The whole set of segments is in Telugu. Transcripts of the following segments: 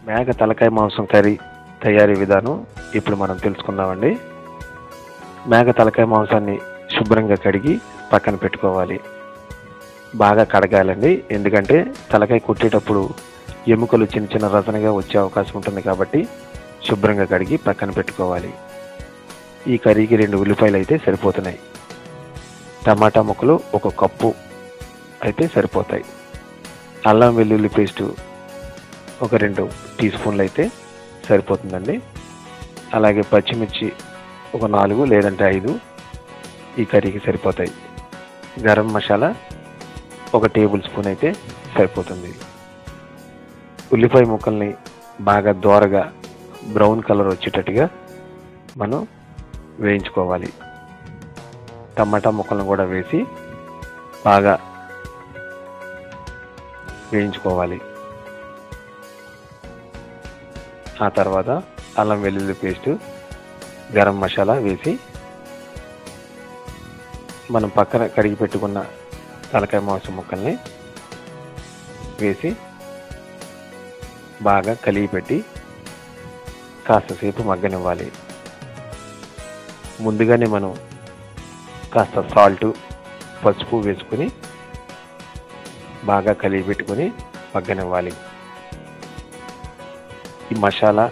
మేక తలకాయ మాంసం కర్రీ తయారీ విధానం ఇప్పుడు మనం తెలుసుకుందామండి. మేక తలకాయ మాంసాన్ని శుభ్రంగా కడిగి పక్కన పెట్టుకోవాలి. బాగా కడగాలండి, ఎందుకంటే తలకాయ కొట్టేటప్పుడు ఎముకలు చిన్న చిన్న రచనగా వచ్చే అవకాశం ఉంటుంది కాబట్టి శుభ్రంగా కడిగి పక్కన పెట్టుకోవాలి. ఈ కర్రీకి 2 ఉల్లిపాయలు అయితే సరిపోతున్నాయి. టమాటా ముక్కలు 1 కప్పు అయితే సరిపోతాయి. అల్లం వెల్లుల్లి పేస్టు ఒక 2 టీ స్పూన్లు అయితే సరిపోతుందండి. అలాగే పచ్చిమిర్చి ఒక 4 లేదంటే 5 ఈ కర్రీకి సరిపోతాయి. గరం మసాలా 1 టేబుల్ స్పూన్ అయితే సరిపోతుంది. ఉల్లిపాయ ముక్కల్ని బాగా దోరగా బ్రౌన్ కలర్ వచ్చేటట్టుగా మనం వేయించుకోవాలి. టమాటా ముక్కలను కూడా వేసి బాగా వేయించుకోవాలి. ఆ తర్వాత అల్లం వెల్లుల్లి పేస్టు, గరం మసాలా వేసి మనం పక్కన కడిగి పెట్టుకున్న తలకాయ మాంసం ముక్కల్ని వేసి బాగా కలిగి పెట్టి కాస్తసేపు మగ్గనివ్వాలి. ముందుగానే మనం కాస్త సాల్టు, పసుపు వేసుకుని బాగా కలిగి పెట్టుకొని మగ్గనివ్వాలి. ఈ మసాలా,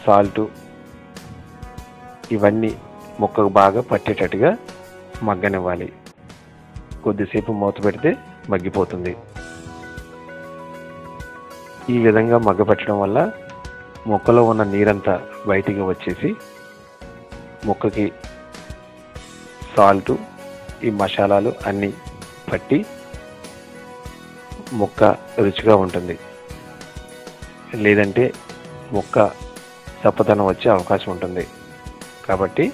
సాల్టు ఇవన్నీ ముక్కకు బాగా పట్టేటట్టుగా మగ్గనివ్వాలి. కొద్దిసేపు మూత పెడితే మగ్గిపోతుంది. ఈ విధంగా మగ్గపెట్టడం వల్ల ముక్కలో ఉన్న నీరంతా బయటికి వచ్చేసి ముక్కకి సాల్టు, ఈ మసాలాలు అన్నీ పట్టి ముక్క రుచిగా ఉంటుంది. లేదంటే ముక్క చప్పదనం వచ్చే అవకాశం ఉంటుంది. కాబట్టి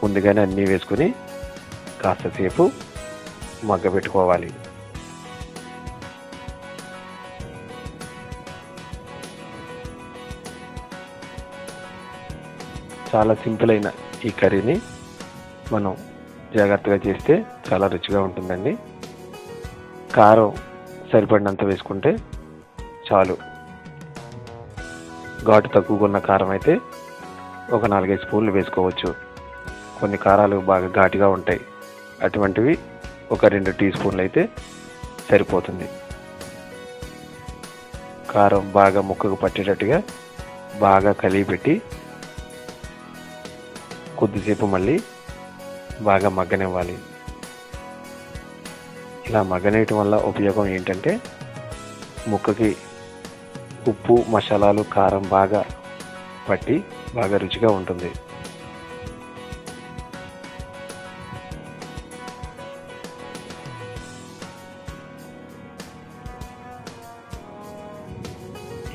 ముందుగానే అన్నీ వేసుకుని కాస్తసేపు మగ్గబెట్టుకోవాలి. చాలా సింపుల్ అయిన ఈ కర్రీని మనం జాగ్రత్తగా చేస్తే చాలా రుచిగా ఉంటుందండి. కారం సరిపడినంత వేసుకుంటే చాలు. ఘాటు తక్కువగా ఉన్న కారం అయితే ఒక 4-5 స్పూన్లు వేసుకోవచ్చు. కొన్ని కారాలు బాగా ఘాటుగా ఉంటాయి, అటువంటివి ఒక 2 టీ స్పూన్లు అయితే సరిపోతుంది. కారం బాగా ముక్కకు పట్టేటట్టుగా బాగా కలిగి పెట్టి కొద్దిసేపు మళ్ళీ బాగా మగ్గనివ్వాలి. ఇలా మగ్గనేయటం వల్ల ఉపయోగం ఏంటంటే ముక్కకి ఉప్పు, మసాలాలు, కారం బాగా పట్టి బాగా రుచిగా ఉంటుంది.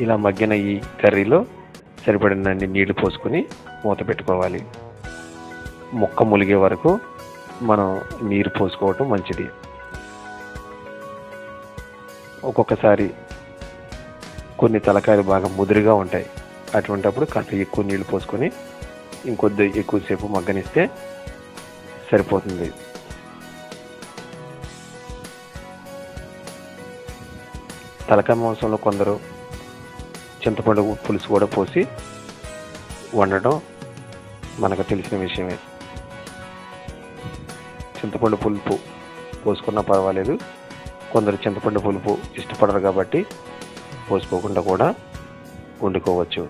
ఇలా మగ్గిన ఈ కర్రీలో సరిపడినన్ని నీళ్లు పోసుకొని మూత పెట్టుకోవాలి. ముక్క ములిగే వరకు మనం నీరు పోసుకోవటం మంచిది. ఒక్కొక్కసారి కొన్ని తలకాయలు బాగా ముదురుగా ఉంటాయి, అటువంటప్పుడు కాస్త ఎక్కువ నీళ్లు పోసుకొని ఇంకొద్ది ఎక్కువసేపు మగ్గనిస్తే సరిపోతుంది. తలకాయ మాంసంలో కొందరు చింతపండు పులుసు కూడా పోసి వండటం మనకు తెలిసిన విషయమే. చింతపండు పులుపు పోసుకున్నా పర్వాలేదు. కొందరు చింతపండు పులుపు ఇష్టపడరు కాబట్టి పోసుకోకుండా కూడా వండుకోవచ్చు.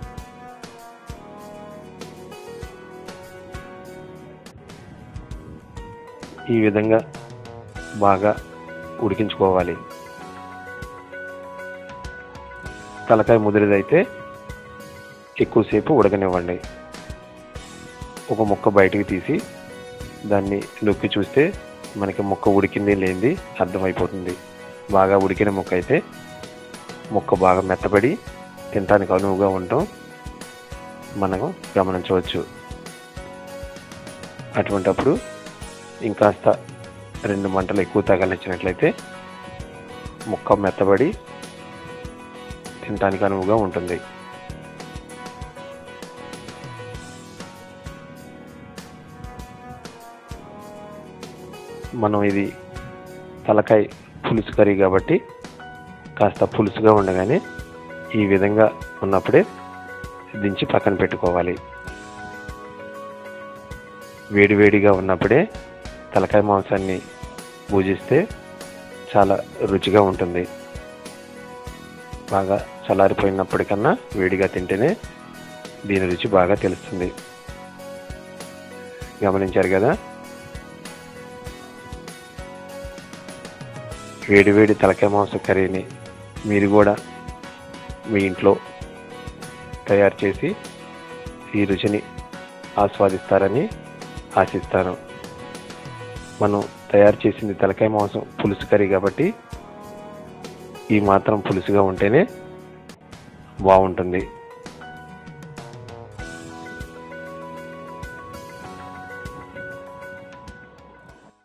ఈ విధంగా బాగా ఉడికించుకోవాలి. తలకాయ ముదిరిదైతే ఎక్కువసేపు ఉడకనివ్వండి. ఒక ముక్క బయటికి తీసి దాన్ని నొక్కి చూస్తే మనకి ముక్క ఉడికింది లేనిది అర్థమైపోతుంది. బాగా ఉడికిన ముక్క అయితే ముక్క బాగా మెత్తబడి తినడానికి అనువుగా ఉండటం మనం గమనించవచ్చు. అటువంటప్పుడు ఇంకాస్త 2 మంటలు ఎక్కువ తగలించినట్లయితే ముక్క మెత్తబడి తినడానికి అనువుగా ఉంటుంది. మనం ఇది తలకాయ పులుసు కర్రీ కాబట్టి కాస్త పులుసుగా ఉండగానే ఈ విధంగా ఉన్నప్పుడే దించి పక్కన పెట్టుకోవాలి. వేడివేడిగా ఉన్నప్పుడే తలకాయ మాంసాన్ని భుజిస్తే చాలా రుచిగా ఉంటుంది. బాగా చల్లారిపోయినప్పటికన్నా వేడిగా తింటేనే దీని రుచి బాగా తెలుస్తుంది. గమనించారు కదా? వేడివేడి తలకాయ మాంసం కర్రీని మీరు కూడా మీ ఇంట్లో తయారు చేసి ఈ రుచిని ఆస్వాదిస్తారని ఆశిస్తాను. మనం తయారు చేసింది తలకాయ మాంసం పులుసు కర్రీ కాబట్టి ఈ మాత్రం పులుసుగా ఉంటేనే బాగుంటుంది.